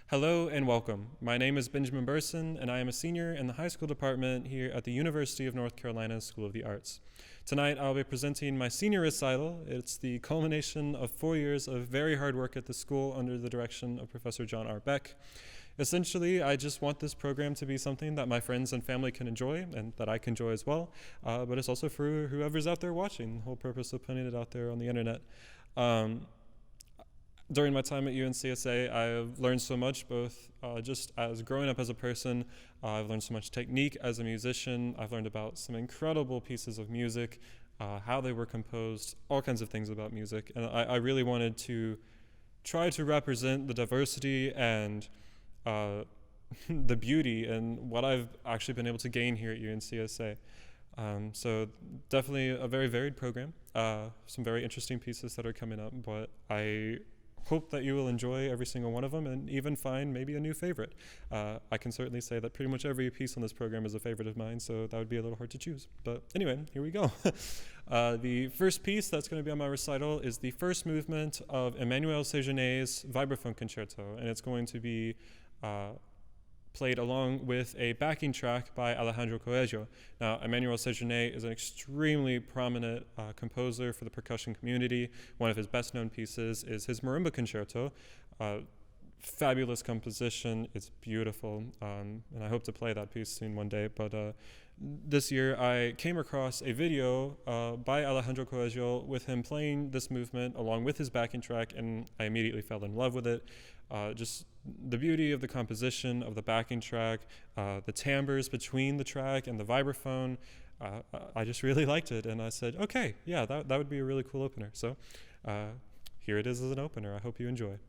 Hello and welcome. My name is Benjamin Burson, and I am a senior in the high school department here at the University of North Carolina School of the Arts. Tonight, I'll be presenting my senior recital. It's the culmination of 4 years of very hard work at the school under the direction of Professor John R. Beck. Essentially, I just want this program to be something that my friends and family can enjoy and that I can enjoy as well, but it's also for whoever's out there watching, the whole purpose of putting it out there on the internet. During my time at UNCSA, I've learned so much, both just as growing up as a person. I've learned so much technique as a musician. I've learned about some incredible pieces of music, how they were composed, all kinds of things about music. And I really wanted to try to represent the diversity and the beauty and what I've actually been able to gain here at UNCSA. So definitely a very varied program, some very interesting pieces that are coming up, but I hope that you will enjoy every single one of them and even find maybe a new favorite. I can certainly say that pretty much every piece on this program is a favorite of mine, so that would be a little hard to choose. But anyway, here we go. The first piece that's going to be on my recital is the first movement of Emmanuel Séjourné's Vibraphone Concerto, and it's going to be played along with a backing track by Alejandro Coello. Now, Emmanuel Séjourné is an extremely prominent composer for the percussion community. One of his best-known pieces is his Marimba Concerto. Fabulous composition, it's beautiful, and I hope to play that piece soon one day. But this year I came across a video by Alejandro Coello with him playing this movement along with his backing track, and I immediately fell in love with it. Just the beauty of the composition of the backing track, the timbres between the track and the vibraphone, I just really liked it, and I said, okay, yeah, that would be a really cool opener. So here it is as an opener. I hope you enjoy.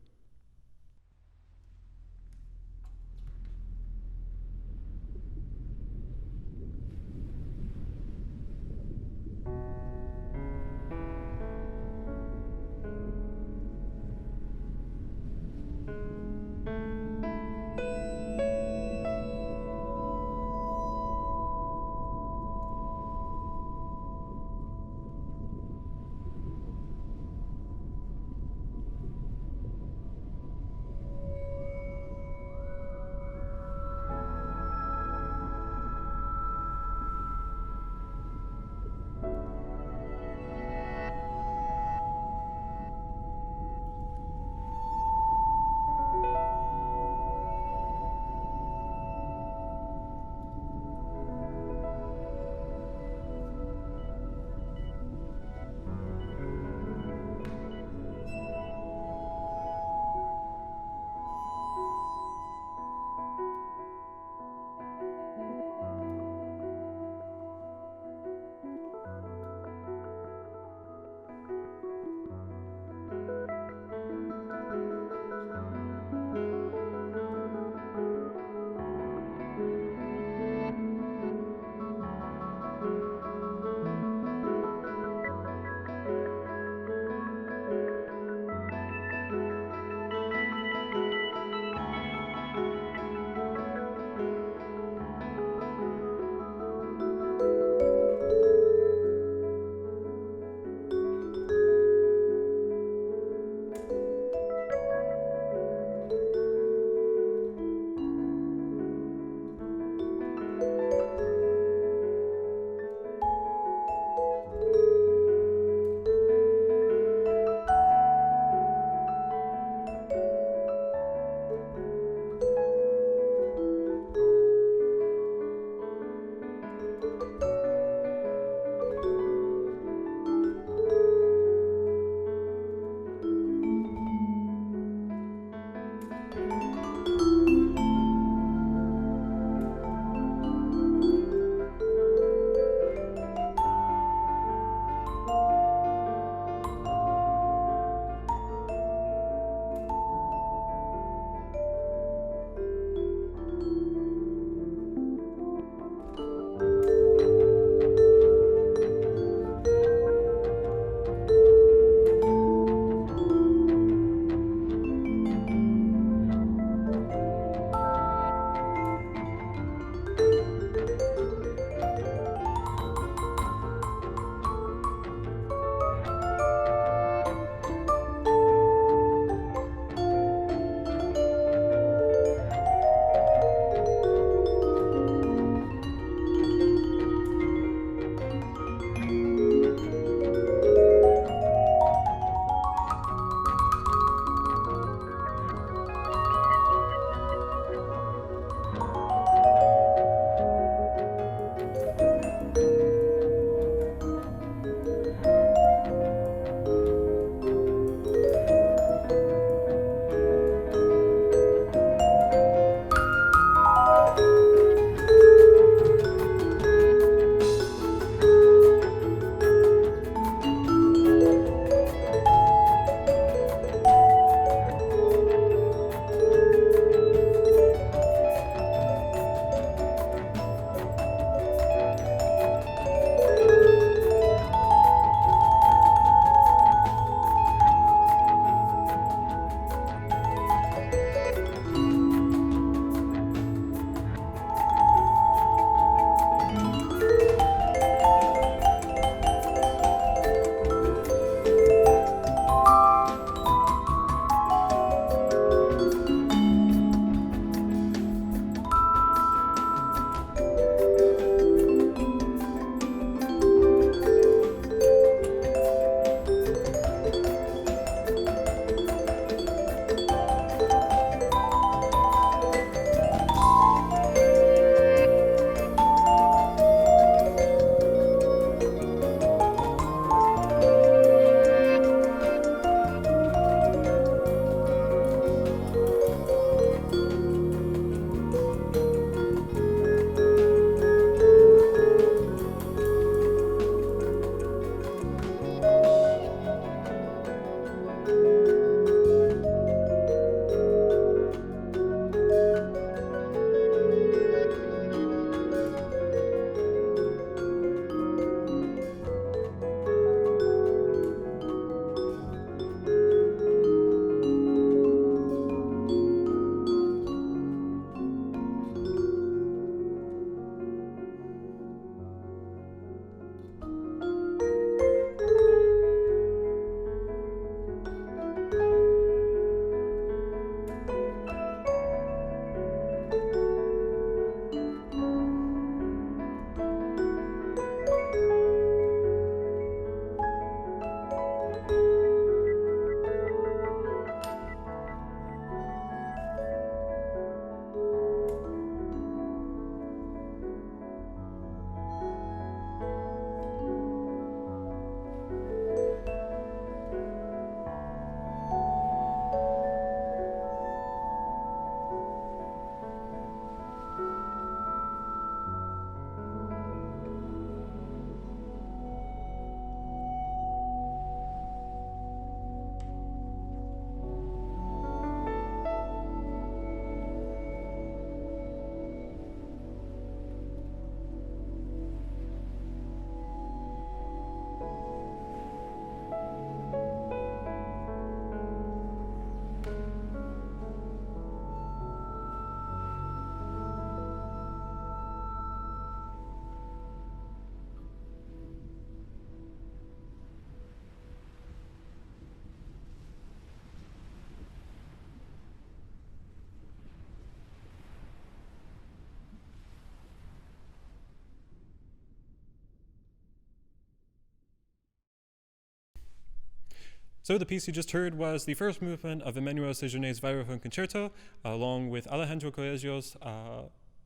So the piece you just heard was the first movement of Emmanuel Séjourné's Vibraphone Concerto, along with Alejandro Coelho's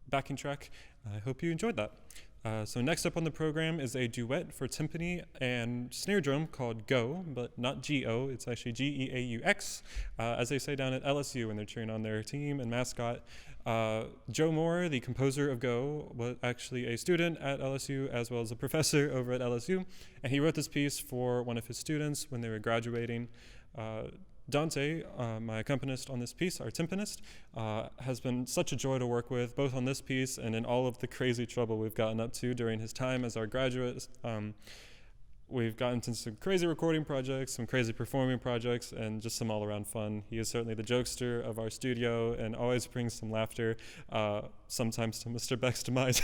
backing track. I hope you enjoyed that. So next up on the program is a duet for timpani and snare drum called Geaux, but not G-O, it's actually G-E-A-U-X, as they say down at LSU when they're cheering on their team and mascot. Joe Moore, the composer of Geaux, was actually a student at LSU as well as a professor over at LSU, and he wrote this piece for one of his students when they were graduating. Dante, my accompanist on this piece, our timpanist, has been such a joy to work with, both on this piece and in all of the crazy trouble we've gotten up to during his time as our graduate. We've gotten into some crazy recording projects, some crazy performing projects, and just some all-around fun. He is certainly the jokester of our studio and always brings some laughter, sometimes to Mr. Beck's demise.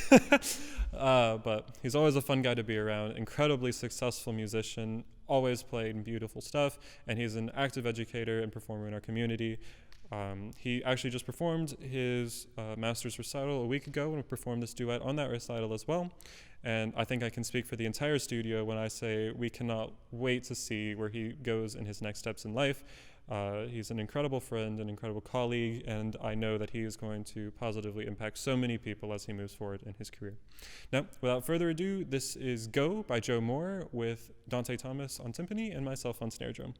But he's always a fun guy to be around, incredibly successful musician, always playing beautiful stuff, and he's an active educator and performer in our community. He actually just performed his master's recital a week ago and we performed this duet on that recital as well. And I think I can speak for the entire studio when I say we cannot wait to see where he goes in his next steps in life. He's an incredible friend, an incredible colleague, and I know that he is going to positively impact so many people as he moves forward in his career. Now, without further ado, this is Go by Joe Moore with Dante Thomas on timpani and myself on snare drum.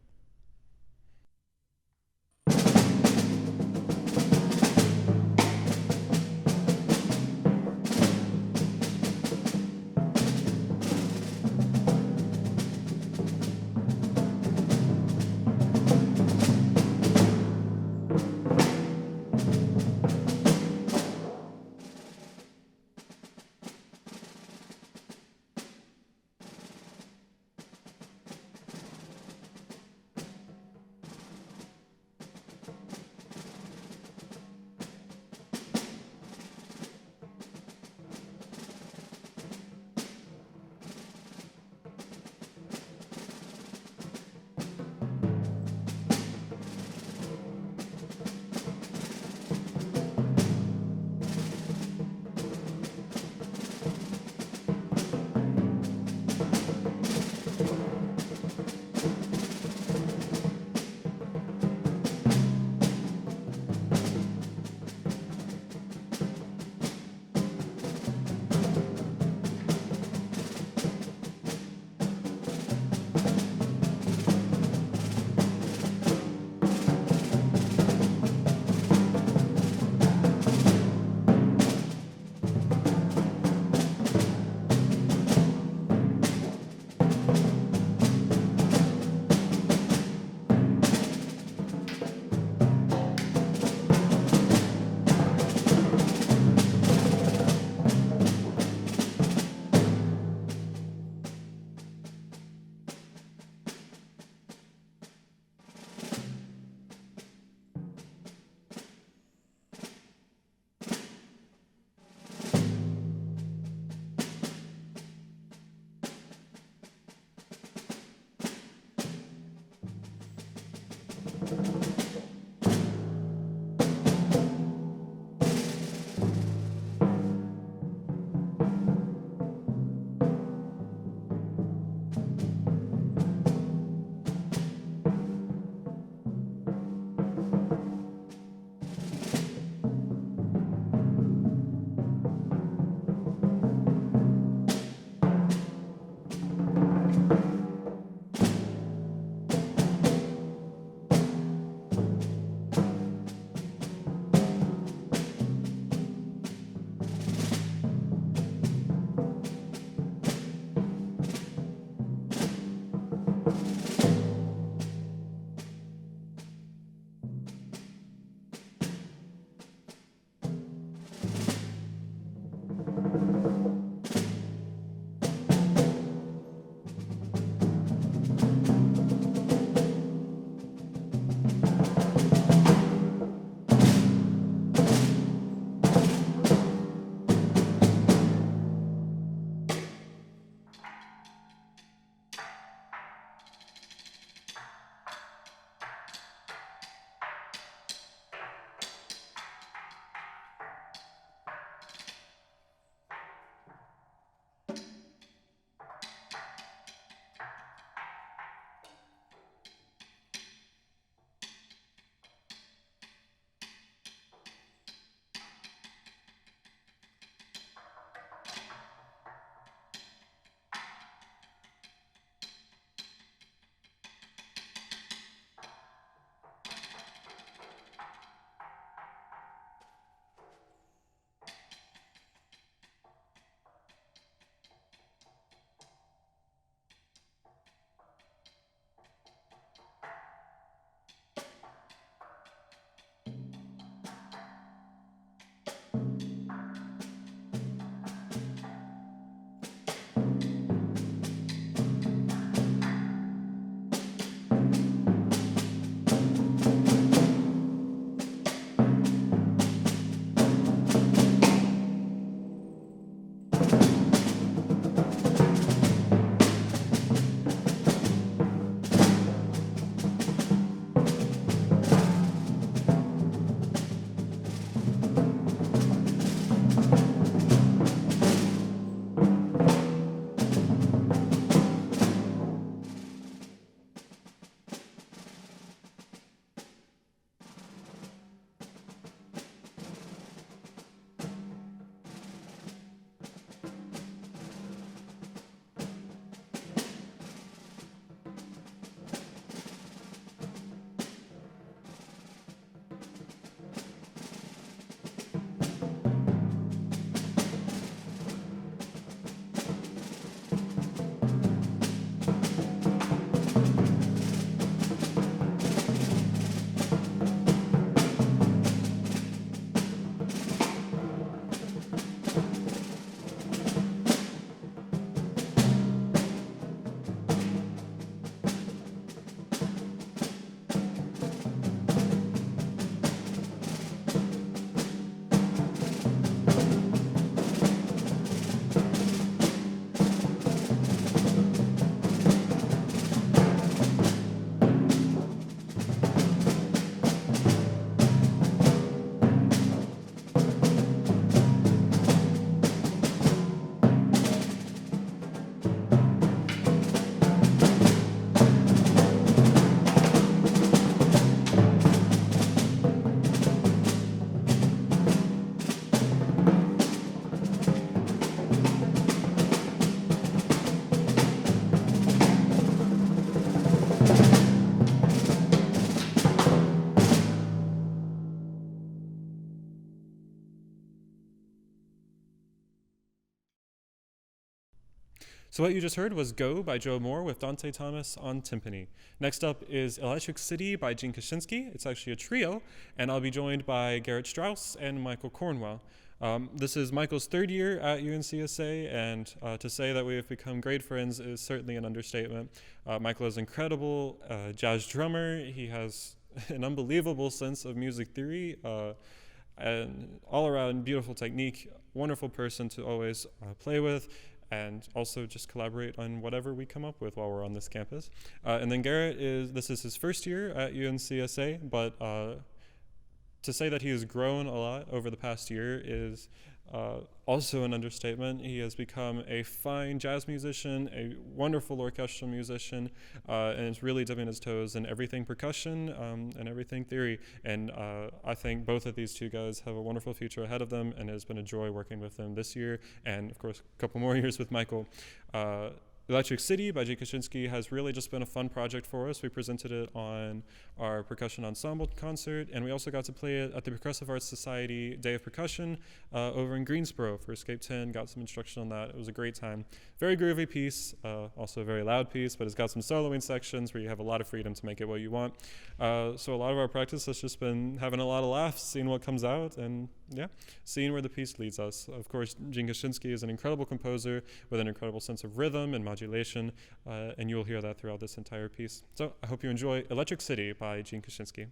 So what you just heard was Go by Joe Moore with Dante Thomas on timpani. Next up is Electric City by Gene Koshinski. It's actually a trio, and I'll be joined by Garrett Strauss and Michael Cornwell. This is Michael's third year at UNCSA, and to say that we have become great friends is certainly an understatement. Michael is incredible jazz drummer. He has an unbelievable sense of music theory, and all-around beautiful technique, wonderful person to always play with, and also just collaborate on whatever we come up with while we're on this campus. And then Garrett this is his first year at UNCSA, but to say that he has grown a lot over the past year is also an understatement. He has become a fine jazz musician, a wonderful orchestral musician, and is really dipping his toes in everything percussion and everything theory. And I think both of these two guys have a wonderful future ahead of them, and it has been a joy working with them this year, and of course a couple more years with Michael. Electric City by Gene Koshinski has really just been a fun project for us. We presented it on our percussion ensemble concert, and we also got to play it at the Percussive Arts Society Day of Percussion over in Greensboro for Escape 10. Got some instruction on that. It was a great time. Very groovy piece, also a very loud piece, but it's got some soloing sections where you have a lot of freedom to make it what you want. So a lot of our practice has just been having a lot of laughs, seeing what comes out, and yeah, seeing where the piece leads us. Of course, Gene Koshinski is an incredible composer with an incredible sense of rhythm and modulation, and you will hear that throughout this entire piece. So I hope you enjoy Electric City by Gene Koshinski.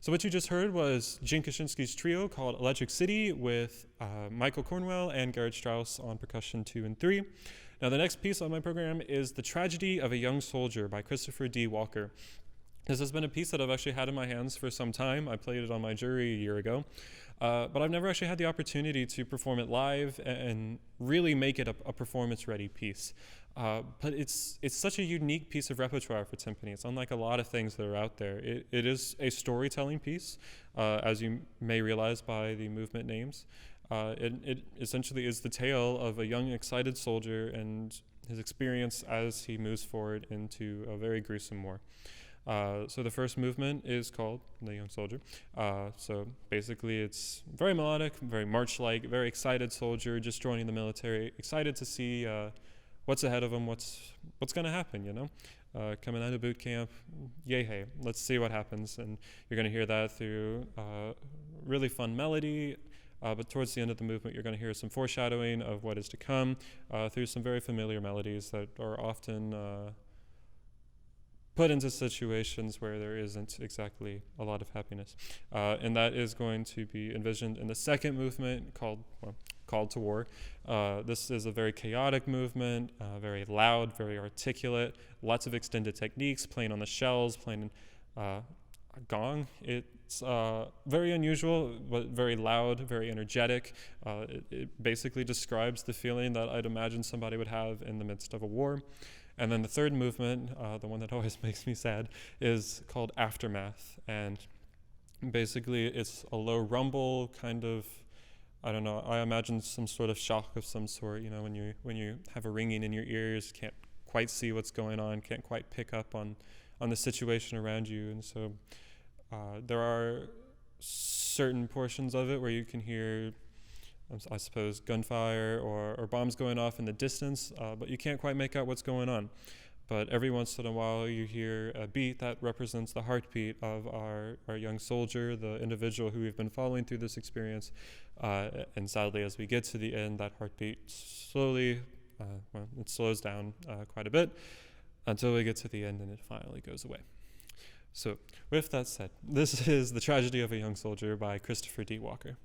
So what you just heard was Gene Koshinski's trio called Electric City with Michael Cornwell and Garrett Strauss on percussion 2 and 3. Now the next piece on my program is The Tragedy of a Young Soldier by Christopher D. Walker. This has been a piece that I've actually had in my hands for some time. I played it on my jury a year ago. But I've never actually had the opportunity to perform it live and really make it a performance-ready piece. But it's such a unique piece of repertoire for timpani. It's unlike a lot of things that are out there. It is a storytelling piece, as you may realize by the movement names. It essentially is the tale of a young, excited soldier and his experience as he moves forward into a very gruesome war. So the first movement is called The Young Soldier. So basically it's very melodic, very march-like, very excited soldier just joining the military, excited to see what's ahead of him, what's going to happen, you know? Coming out of boot camp, yay, hey, let's see what happens. And you're going to hear that through really fun melody, but towards the end of the movement, you're going to hear some foreshadowing of what is to come through some very familiar melodies that are often put into situations where there isn't exactly a lot of happiness. And that is going to be envisioned in the second movement called Called to War. This is a very chaotic movement, very loud, very articulate, lots of extended techniques, playing on the shells, playing a gong. It's very unusual, but very loud, very energetic. It basically describes the feeling that I'd imagine somebody would have in the midst of a war. And then the third movement, the one that always makes me sad, is called Aftermath. And basically it's a low rumble, kind of, I don't know, I imagine some sort of shock of some sort, you know, when you have a ringing in your ears, can't quite see what's going on, can't quite pick up on the situation around you. And so there are certain portions of it where you can hear, I suppose, gunfire or bombs going off in the distance, but you can't quite make out what's going on. But every once in a while you hear a beat that represents the heartbeat of our young soldier, the individual who we've been following through this experience. And sadly, as we get to the end, that heartbeat slowly, it slows down quite a bit until we get to the end and it finally goes away. So with that said, this is The Tragedy of a Young Soldier by Christopher D. Walker.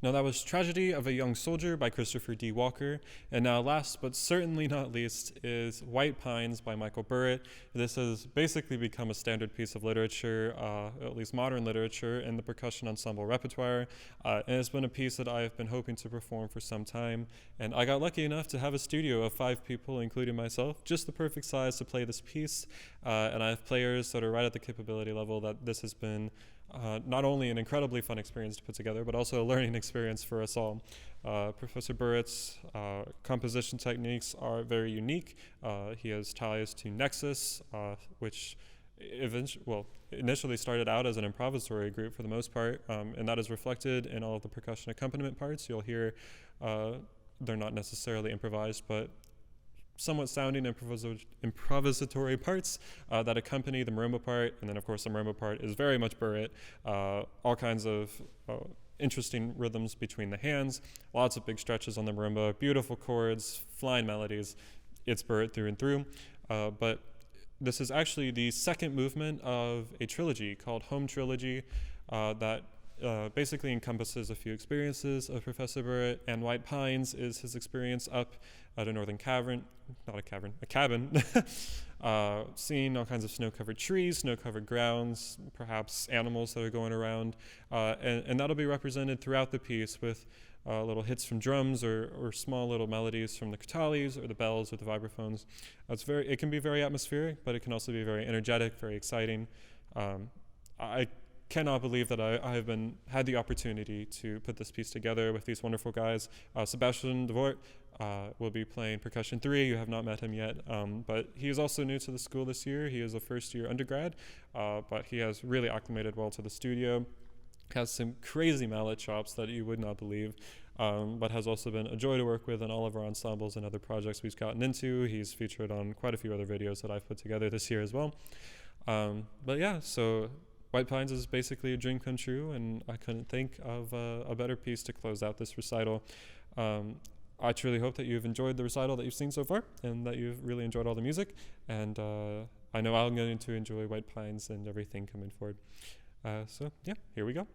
Now, that was Tragedy of a Young Soldier by Christopher D. Walker. And now, last but certainly not least, is White Pines by Michael Burritt. This has basically become a standard piece of literature, at least modern literature, in the percussion ensemble repertoire. And it's been a piece that I've been hoping to perform for some time. And I got lucky enough to have a studio of 5 people, including myself, just the perfect size to play this piece. And I have players that are right at the capability level that this has been not only an incredibly fun experience to put together, but also a learning experience for us all. Professor Burritt's composition techniques are very unique. He has ties to Nexus, which initially started out as an improvisatory group for the most part, and that is reflected in all of the percussion accompaniment parts. You'll hear they're not necessarily improvised, but somewhat sounding improvisatory parts that accompany the marimba part, and then of course the marimba part is very much Burritt. All kinds of interesting rhythms between the hands, lots of big stretches on the marimba, beautiful chords, flying melodies. It's Burritt through and through. But this is actually the second movement of a trilogy called Home Trilogy that basically encompasses a few experiences of Professor Burritt, and White Pines is his experience up at a northern cabin, seeing all kinds of snow-covered trees, snow-covered grounds, perhaps animals that are going around, and that'll be represented throughout the piece with little hits from drums or small little melodies from the katalis or the bells or the vibraphones. It can be very atmospheric, but it can also be very energetic, very exciting. I cannot believe that I have had the opportunity to put this piece together with these wonderful guys. Sebastiaan De Waart will be playing percussion 3. You have not met him yet, but he is also new to the school this year. He is a first-year undergrad, but he has really acclimated well to the studio. Has some crazy mallet chops that you would not believe, but has also been a joy to work with in all of our ensembles and other projects we've gotten into. He's featured on quite a few other videos that I've put together this year as well. But yeah, so White Pines is basically a dream come true, and I couldn't think of a better piece to close out this recital. I truly hope that you've enjoyed the recital that you've seen so far, and that you've really enjoyed all the music, and I know I'm going to enjoy White Pines and everything coming forward. So yeah, here we go.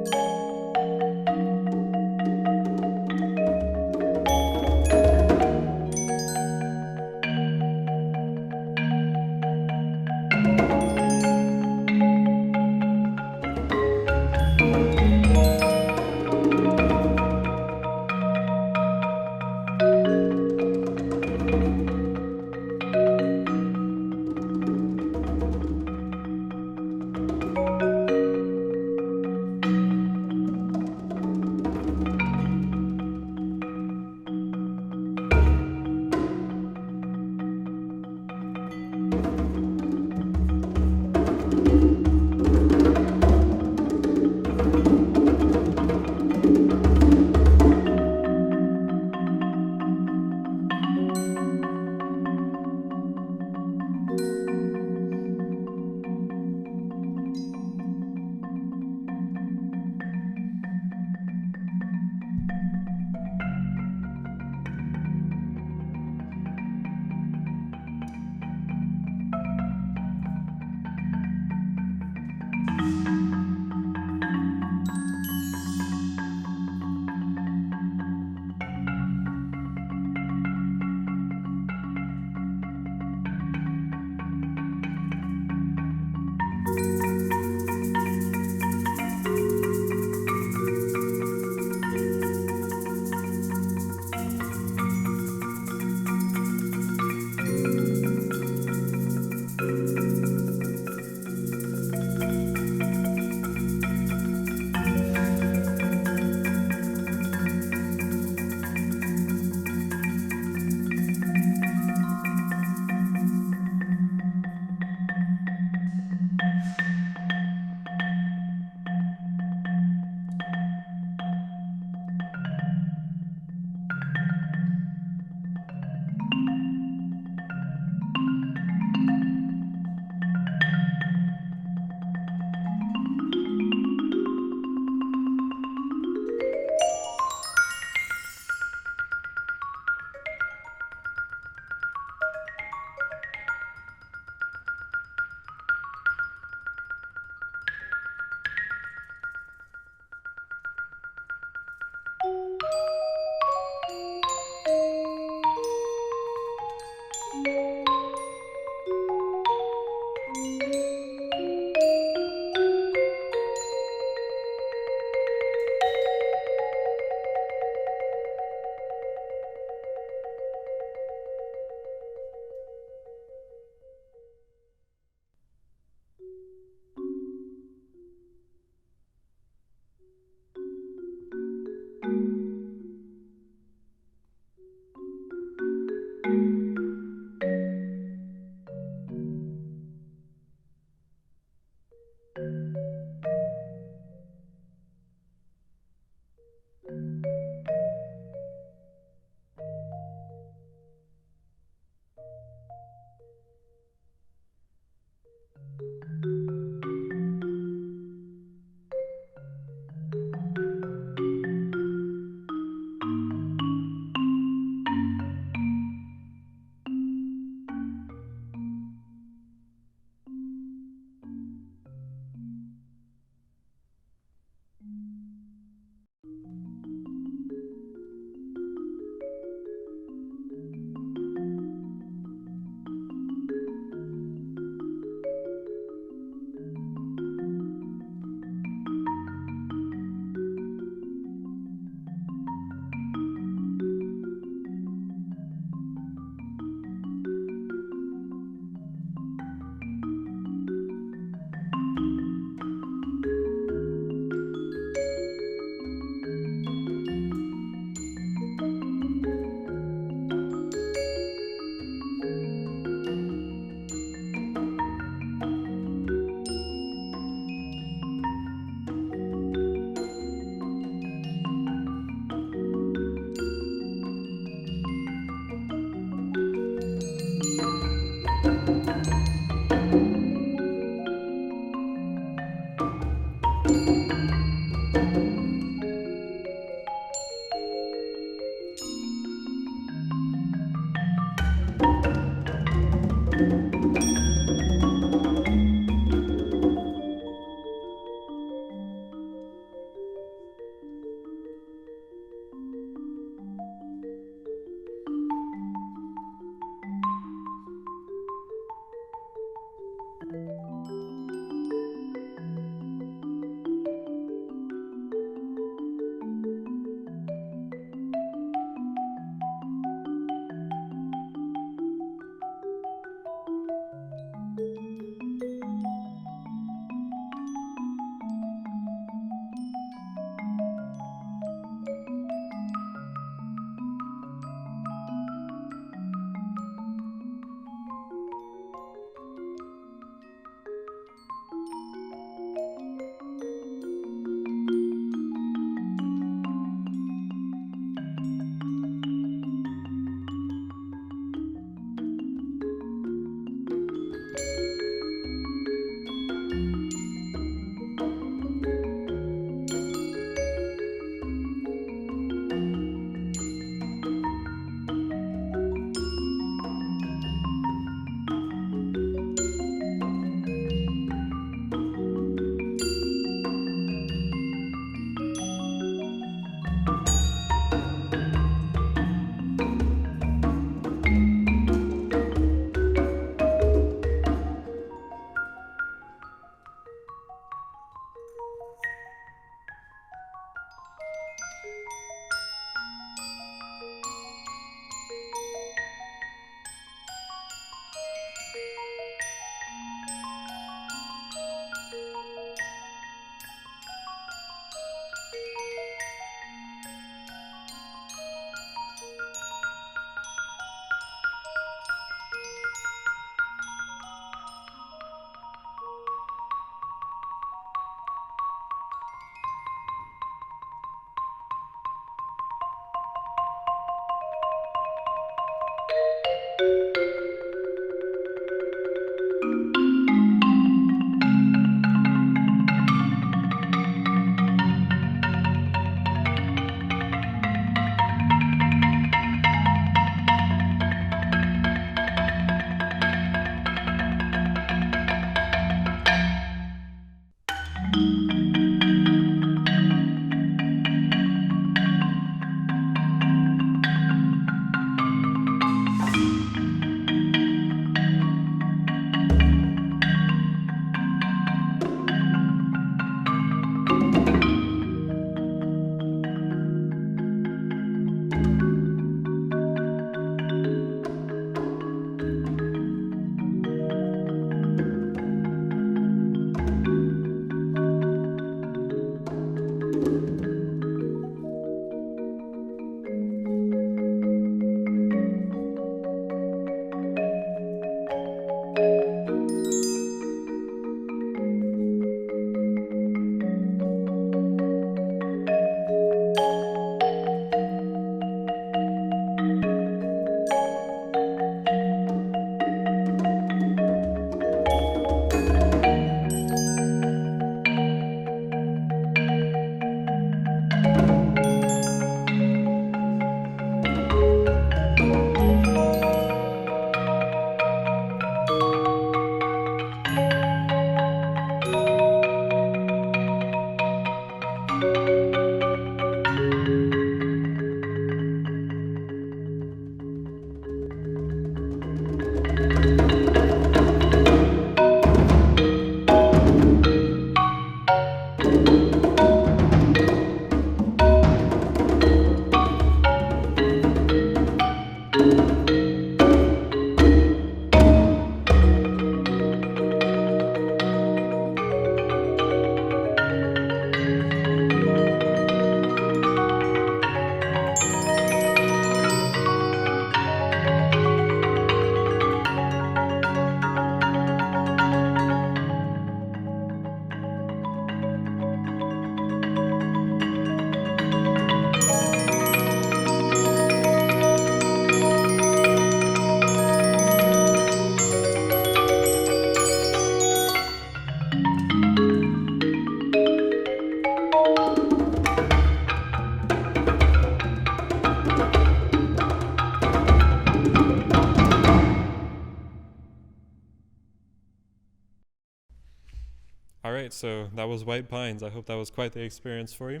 right, so that was White Pines. I hope that was quite the experience for you.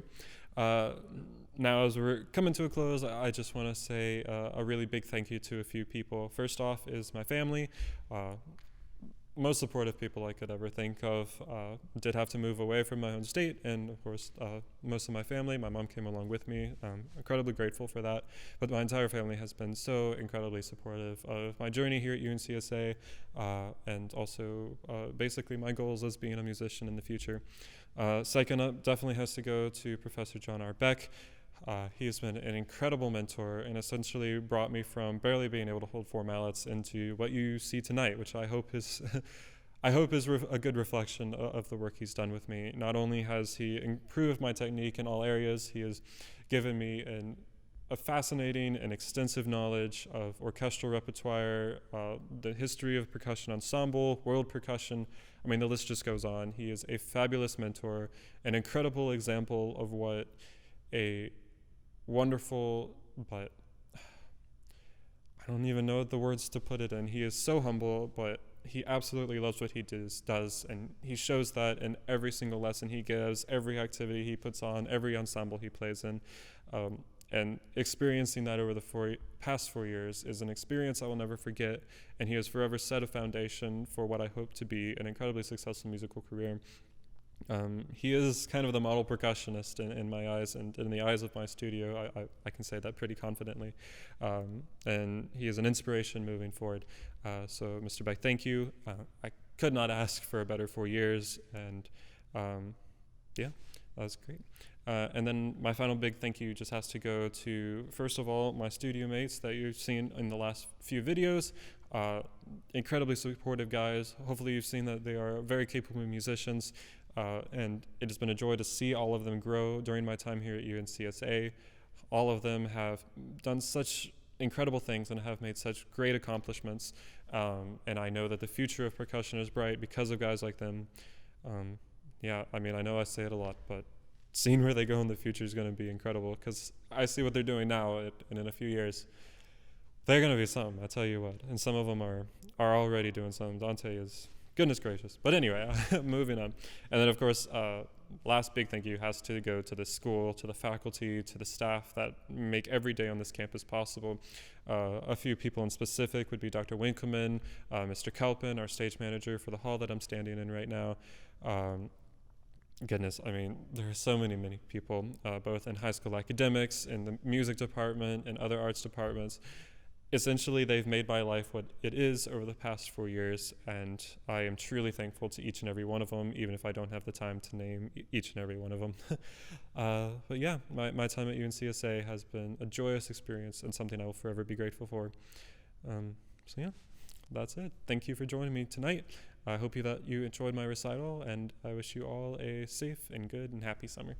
Now, as we're coming to a close, I just want to say a really big thank you to a few people. First off is my family. Most supportive people I could ever think of. Did have to move away from my own state, and of course, most of my family. My mom came along with me. I'm incredibly grateful for that. But my entire family has been so incredibly supportive of my journey here at UNCSA, and also basically my goals as being a musician in the future. Second up definitely has to go to Professor John R. Beck. He has been an incredible mentor and essentially brought me from barely being able to hold 4 mallets into what you see tonight, which I hope is a good reflection of the work he's done with me. Not only has he improved my technique in all areas, he has given me a fascinating and extensive knowledge of orchestral repertoire, the history of percussion ensemble, world percussion. I mean, the list just goes on. He is a fabulous mentor, an incredible example of what a wonderful, but I don't even know the words to put it in. He is so humble, but he absolutely loves what he does, and he shows that in every single lesson he gives, every activity he puts on, every ensemble he plays in. And experiencing that over the past 4 years is an experience I will never forget, and he has forever set a foundation for what I hope to be an incredibly successful musical career. He is kind of the model percussionist in my eyes, and in the eyes of my studio, I can say that pretty confidently. And he is an inspiration moving forward. So, Mr. Beck, thank you. I could not ask for a better 4 years, and yeah, that was great. And then my final big thank you just has to go to, first of all, my studio mates that you've seen in the last few videos. Incredibly supportive guys. Hopefully you've seen that they are very capable musicians. And it has been a joy to see all of them grow during my time here at UNCSA. All of them have done such incredible things and have made such great accomplishments. And I know that the future of percussion is bright because of guys like them. Yeah, I mean, I know I say it a lot, but seeing where they go in the future is going to be incredible, because I see what they're doing now, and in a few years, they're going to be something, I tell you what. And some of them are already doing something. Dante is... goodness gracious. But anyway, moving on. And then, of course, last big thank you has to go to the school, to the faculty, to the staff that make every day on this campus possible. A few people in specific would be Dr. Winkleman, Mr. Kelpin, our stage manager for the hall that I'm standing in right now. Goodness, I mean, there are so many people, both in high school academics, in the music department, and other arts departments. Essentially, they've made my life what it is over the past 4 years, and I am truly thankful to each and every one of them, even if I don't have the time to name each and every one of them. But yeah, my time at UNCSA has been a joyous experience and something I will forever be grateful for. So yeah, that's it. Thank you for joining me tonight. I hope that you enjoyed my recital, and I wish you all a safe and good and happy summer.